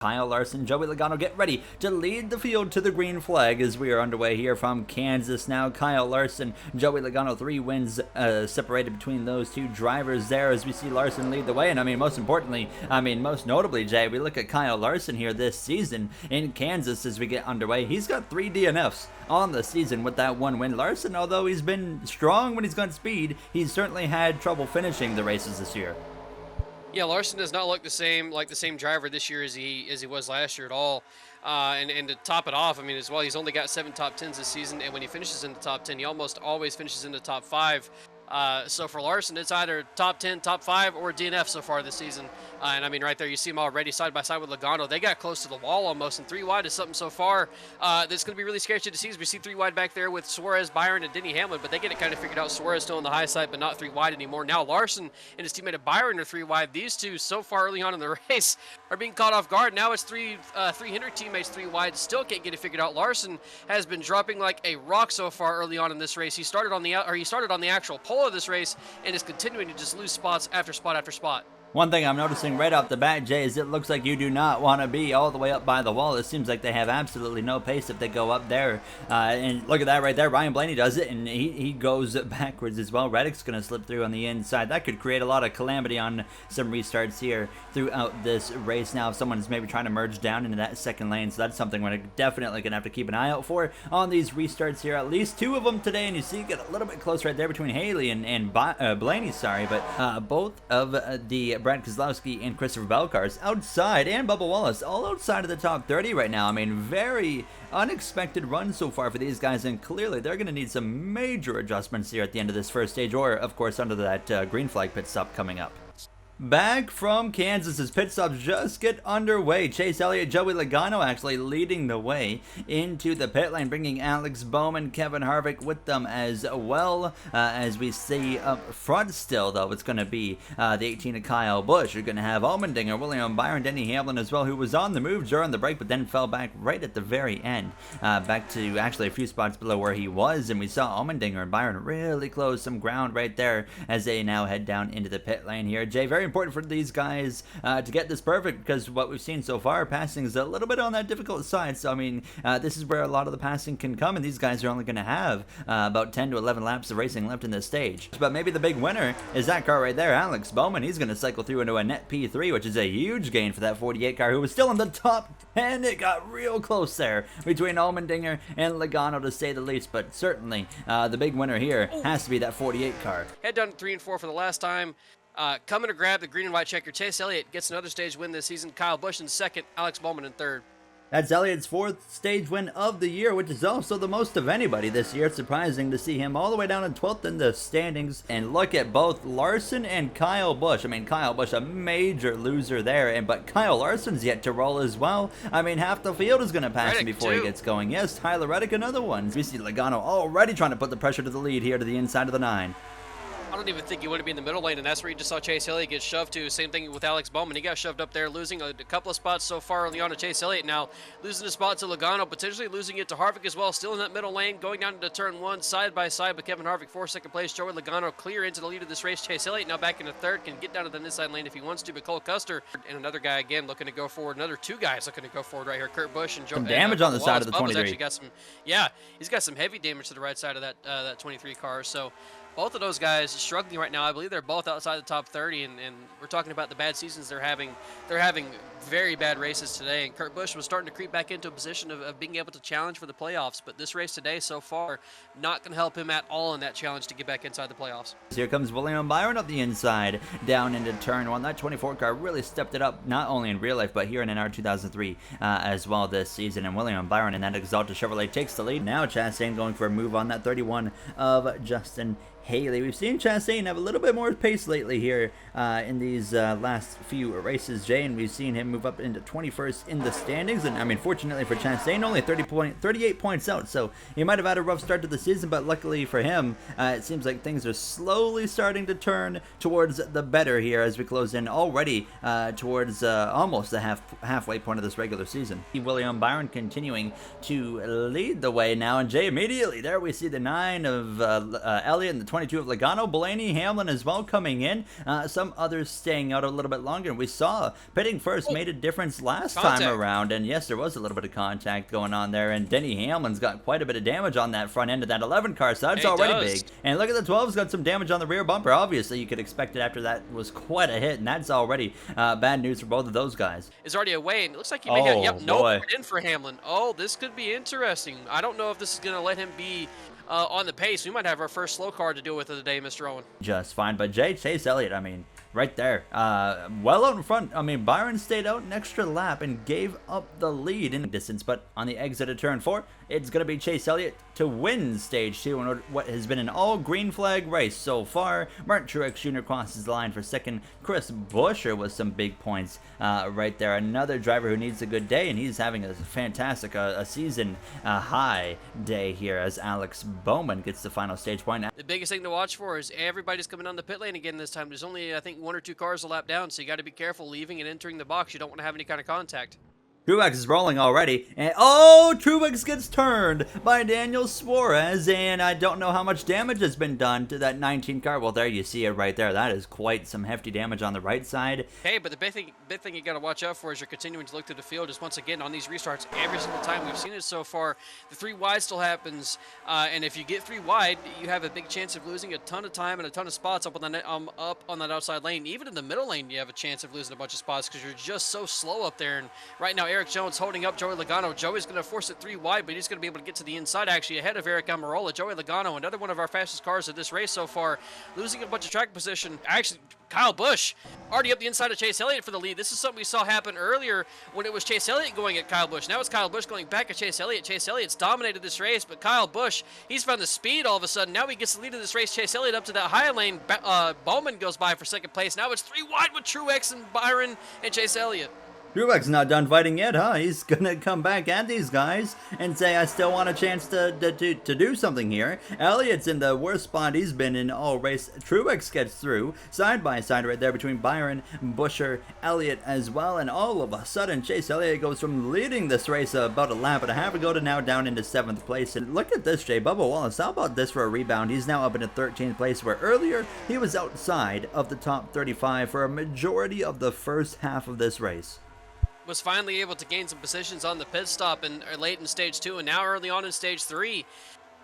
Kyle Larson, Joey Logano get ready to lead the field to the green flag as we are underway here from Kansas now. Kyle Larson, Joey Logano, 3 wins separated between those two drivers there as we see Larson lead the way. And I mean, most importantly, most notably, Jay, we look at Kyle Larson here this season in Kansas as we get underway. He's got 3 DNFs on the season with that 1 win. Larson, although he's been strong when he's got speed, he's certainly had trouble finishing the races this year. Yeah, Larson does not look the same driver this year as he was last year at all. And to top it off, I mean, as well, he's only got 7 top 10s this season, and when he finishes in the top 10, he almost always finishes in the top 5. So for Larson, it's either top 10, top 5, or DNF so far this season. And I mean, right there, you see him already side by side with Logano. They got close to the wall almost, and 3 wide is something so far that's going to be really scary to see. As we see 3 wide back there with Suarez, Byron, and Denny Hamlin, but they get it kind of figured out. Suarez still on the high side, but not 3 wide anymore. Now Larson and his teammate Byron are 3 wide. These two, so far early on in the race, are being caught off guard. Now it's three Hendrick teammates 3 wide. Still can't get it figured out. Larson has been dropping like a rock so far early on in this race. He started on the actual pole of this race and is continuing to just lose spots after spot after spot. One thing I'm noticing right off the bat, Jay, is it looks like you do not want to be all the way up by the wall. It seems like they have absolutely no pace if they go up there. And look at that right there. Ryan Blaney does it, and he goes backwards as well. Reddick's going to slip through on the inside. That could create a lot of calamity on some restarts here throughout this race. Now, if someone's maybe trying to merge down into that second lane, so that's something we're definitely going to have to keep an eye out for on these restarts here. At least 2 of them today, and you see get a little bit close right there between Haley and Blaney, sorry. But both of the Brad Keselowski and Christopher Bell cars outside, and Bubba Wallace all outside of the top 30 right now. I mean, very unexpected run so far for these guys, and clearly they're going to need some major adjustments here at the end of this first stage, or of course under that green flag pit stop coming up. Back from Kansas as pit stops just get underway. Chase Elliott, Joey Logano actually leading the way into the pit lane, bringing Alex Bowman, Kevin Harvick with them as well. As we see up front still, though, it's going to be the 18 of Kyle Busch. You're going to have Allmendinger, William Byron, Denny Hamlin as well, who was on the move during the break, but then fell back right at the very end. Back to actually a few spots below where he was, and we saw Allmendinger and Byron really close some ground right there as they now head down into the pit lane here. Jay, very important for these guys to get this perfect, because what we've seen so far, passing is a little bit on that difficult side. So I mean, this is where a lot of the passing can come, and these guys are only going to have about 10 to 11 laps of racing left in this stage. But maybe the big winner is that car right there, Alex Bowman. He's going to cycle through into a net P3, which is a huge gain for that 48 car, who was still in the top 10. It got real close there between Allmendinger and Logano, to say the least, but certainly the big winner here has to be that 48 car. Head down to 3 and 4 for the last time. Coming to grab the green and white checker. Chase Elliott gets another stage win this season. Kyle Busch in 2nd. Alex Bowman in 3rd. That's Elliott's 4th stage win of the year, which is also the most of anybody this year. It's surprising to see him all the way down in 12th in the standings. And look at both Larson and Kyle Busch. I mean, Kyle Busch, a major loser there, but Kyle Larson's yet to roll as well. I mean, half the field is going to pass him before he gets going. Yes, Tyler Reddick, another one. We see Logano already trying to put the pressure to the lead here to the inside of the 9. I don't even think you want to be in the middle lane, and that's where you just saw Chase Elliott get shoved to. Same thing with Alex Bowman. He got shoved up there, losing a couple of spots so far early on to Chase Elliott. Now losing a spot to Logano, potentially losing it to Harvick as well. Still in that middle lane, going down into turn 1, side by side with Kevin Harvick for 2nd place. Joey Logano clear into the lead of this race. Chase Elliott now back into 3rd, can get down to the inside lane if he wants to, but Cole Custer and another guy again looking to go forward. Another 2 guys looking to go forward right here. Kurt Busch and Joe. Some damage on the side of the 23. Actually got some, yeah, he's got some heavy damage to the right side of that 23 car. So both of those guys struggling right now. I believe they're both outside the top 30, and we're talking about the bad seasons they're having. They're having very bad races today, and Kurt Busch was starting to creep back into a position of being able to challenge for the playoffs, but this race today so far not going to help him at all in that challenge to get back inside the playoffs. Here comes William Byron up the inside, down into turn 1. That 24 car really stepped it up, not only in real life, but here in NR2003 as well this season, and William Byron in that Exalted Chevrolet takes the lead. Now Chastain going for a move on that 31 of Justin Haley. We've seen Chastain have a little bit more pace lately here in these last few races, Jay, and we've seen him move up into 21st in the standings. And I mean, fortunately for Chastain, only 38 points out, so he might have had a rough start to the season, but luckily for him, it seems like things are slowly starting to turn towards the better here as we close in already towards almost the halfway point of this regular season. William Byron continuing to lead the way now, and Jay, immediately there we see the 9 of Elliott and the NR22 of Logano, Blaney, Hamlin as well coming in. Some others staying out a little bit longer. We saw pitting first made a difference last time around, and yes, there was a little bit of contact going on there, and Denny Hamlin's got quite a bit of damage on that front end of that 11 car, so that's already big. And look at the 12's got some damage on the rear bumper. Obviously, you could expect it after that was quite a hit, and that's already bad news for both of those guys. Is already away, and it looks like he may have, yep, no in for Hamlin. Oh, this could be interesting. I don't know if this is going to let him be on the pace. We might have our first slow car to deal with of the day, Mr. Owen. Just fine, but Chase Elliott, I mean, right there, well out in front. I mean, Byron stayed out an extra lap and gave up the lead in distance, but on the exit of turn 4, it's going to be Chase Elliott to win stage 2 in what has been an all green flag race so far. Martin Truex Jr. crosses the line for second. Chris Buescher with some big points right there. Another driver who needs a good day, and he's having a fantastic a season high day here as Alex Bowman gets the final stage point. The biggest thing to watch for is everybody's coming on the pit lane again this time. There's only, I think, 1 or 2 cars a lap down, so you got to be careful leaving and entering the box. You don't want to have any kind of contact. Truex is rolling already, and oh, Truex gets turned by Daniel Suarez, and I don't know how much damage has been done to that 19 car. Well, there you see it right there. That is quite some hefty damage on the right side. Hey, but the big thing you got to watch out for as you're continuing to look through the field is, once again, on these restarts, every single time we've seen it so far, the 3 wide still happens, and if you get 3 wide, you have a big chance of losing a ton of time and a ton of spots up on that outside lane. Even in the middle lane, you have a chance of losing a bunch of spots because you're just so slow up there. And right now, Eric Jones holding up Joey Logano. Joey's going to force it 3 wide, but he's going to be able to get to the inside, actually, ahead of Eric Almirola. Joey Logano, another one of our fastest cars of this race so far, losing a bunch of track position. Actually, Kyle Busch already up the inside of Chase Elliott for the lead. This is something we saw happen earlier when it was Chase Elliott going at Kyle Busch. Now it's Kyle Busch going back at Chase Elliott. Chase Elliott's dominated this race, but Kyle Busch, he's found the speed all of a sudden. Now he gets the lead of this race. Chase Elliott up to that high lane. Bowman goes by for second place. Now it's 3 wide with Truex and Byron and Chase Elliott. Truex not done fighting yet, huh? He's gonna come back at these guys and say, I still want a chance to do something here. Elliott's in the worst spot he's been in all race. Truex gets through, side by side right there between Byron, Buescher, Elliott as well, and all of a sudden, Chase Elliott goes from leading this race about a lap and a half ago to now down into 7th place. And look at this, Jay. Bubba Wallace, how about this for a rebound? He's now up into 13th place, where earlier he was outside of the top 35 for a majority of the first half of this race. Was finally able to gain some positions on the pit stop and late in stage 2 and now early on in stage 3.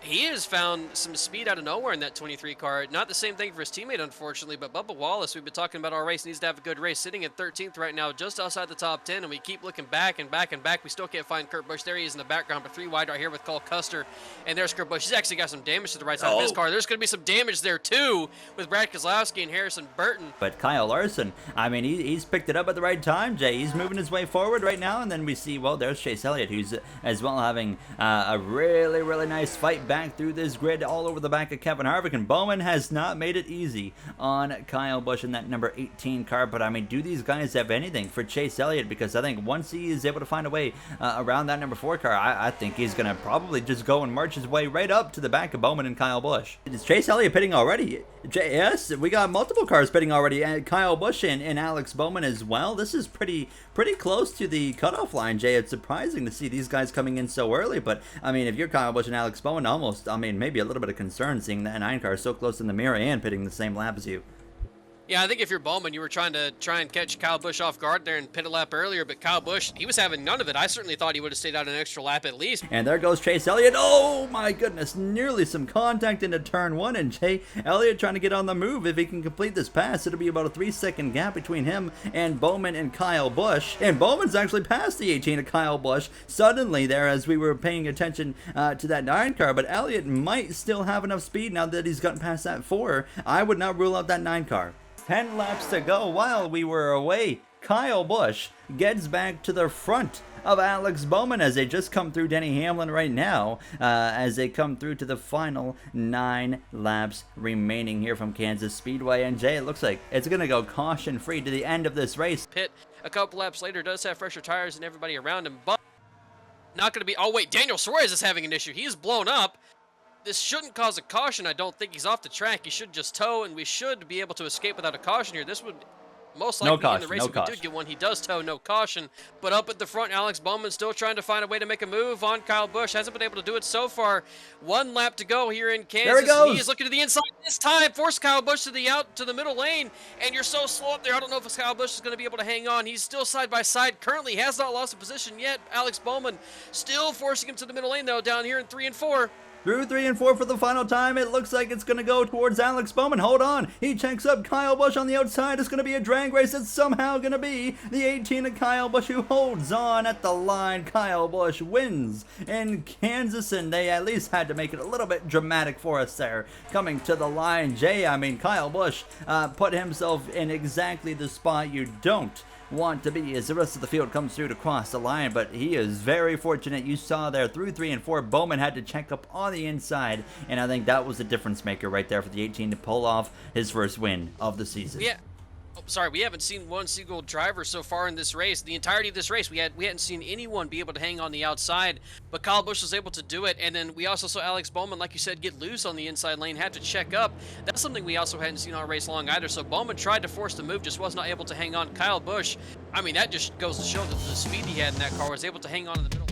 He has found some speed out of nowhere in that 23 car. Not the same thing for his teammate, unfortunately, but Bubba Wallace, we've been talking about all race, needs to have a good race, sitting at 13th right now, just outside the top 10, and we keep looking back and back and back. We still can't find Kurt Busch. There he is in the background, but 3 wide right here with Cole Custer, and there's Kurt Busch. He's actually got some damage to the right side of his car. There's going to be some damage there, too, with Brad Keselowski and Harrison Burton. But Kyle Larson, I mean, he's picked it up at the right time, Jay. He's moving his way forward right now, and then we see, well, there's Chase Elliott, who's as well having a really, really nice fight back through this grid all over the back of Kevin Harvick, and Bowman has not made it easy on Kyle Busch in that number 18 car. But I mean, do these guys have anything for Chase Elliott? Because I think once he is able to find a way around that number 4 car, I think he's going to probably just go and march his way right up to the back of Bowman and Kyle Busch. Is Chase Elliott pitting already? Yes, we got multiple cars pitting already, and Kyle Busch and Alex Bowman as well. This is pretty close to the cutoff line, Jay. It's surprising to see these guys coming in so early, but I mean, if you're Kyle Busch and Alex Bowman, almost, I mean, maybe a little bit of concern seeing that 9 car so close in the mirror and pitting the same lap as you. Yeah, I think if you're Bowman, you were trying and catch Kyle Busch off guard there and pit a lap earlier, but Kyle Busch, he was having none of it. I certainly thought he would have stayed out an extra lap at least. And there goes Chase Elliott. Oh my goodness, nearly some contact into turn 1, and Jay Elliott trying to get on the move. If he can complete this pass, it'll be about a 3-second gap between him and Bowman and Kyle Busch. And Bowman's actually passed the 18 of Kyle Busch suddenly there as we were paying attention to that 9 car, but Elliott might still have enough speed now that he's gotten past that 4. I would not rule out that 9 car. 10 laps to go while we were away. Kyle Busch gets back to the front of Alex Bowman as they just come through Denny Hamlin right now as they come through to the final 9 laps remaining here from Kansas Speedway. And Jay, it looks like it's going to go caution free to the end of this race. Pit a couple laps later does have fresher tires than everybody around him, but not going to be... Oh, wait, Daniel Suarez is having an issue. He's blown up. This shouldn't cause a caution. I don't think he's off the track. He should just tow, and we should be able to escape without a caution here. This would most No likely in the caution, race, no if we do caution. get one, he does tow, no caution. But up at the front, Alex Bowman still trying to find a way to make a move on Kyle Busch. Hasn't been able to do it so far. 1 lap to go here in There he Kansas. And he is goes. looking to the inside this time. Force Kyle Busch to the middle lane. And you're so slow up there. I don't know if Kyle Busch is going to be able to hang on. He's still side by side. Currently has not lost a position yet. Alex Bowman still forcing him to the middle lane, though, down here in 3 and 4. Through 3 and 4 for the final time. It looks like it's going to go towards Alex Bowman. Hold on. He checks up Kyle Busch on the outside. It's going to be a drag race. It's somehow going to be the 18 of Kyle Busch who holds on at the line. Kyle Busch wins in Kansas, and they at least had to make it a little bit dramatic for us there. Coming to the line, Jay, I mean, Kyle Busch put himself in exactly the spot you don't want to be as the rest of the field comes through to cross the line, but he is very fortunate. You saw there through 3 and 4, Bowman had to check up on the inside, and I think that was the difference maker right there for the 18 to pull off his first win of the season. Yeah. Oh, sorry, we haven't seen one single driver so far in this race. The entirety of this race, we hadn't seen anyone be able to hang on the outside, but Kyle Busch was able to do it. And then we also saw Alex Bowman, like you said, get loose on the inside lane, had to check up. That's something we also hadn't seen all race long either. So Bowman tried to force the move, just was not able to hang on. Kyle Busch, I mean, that just goes to show that the speed he had in that car was able to hang on in the middle.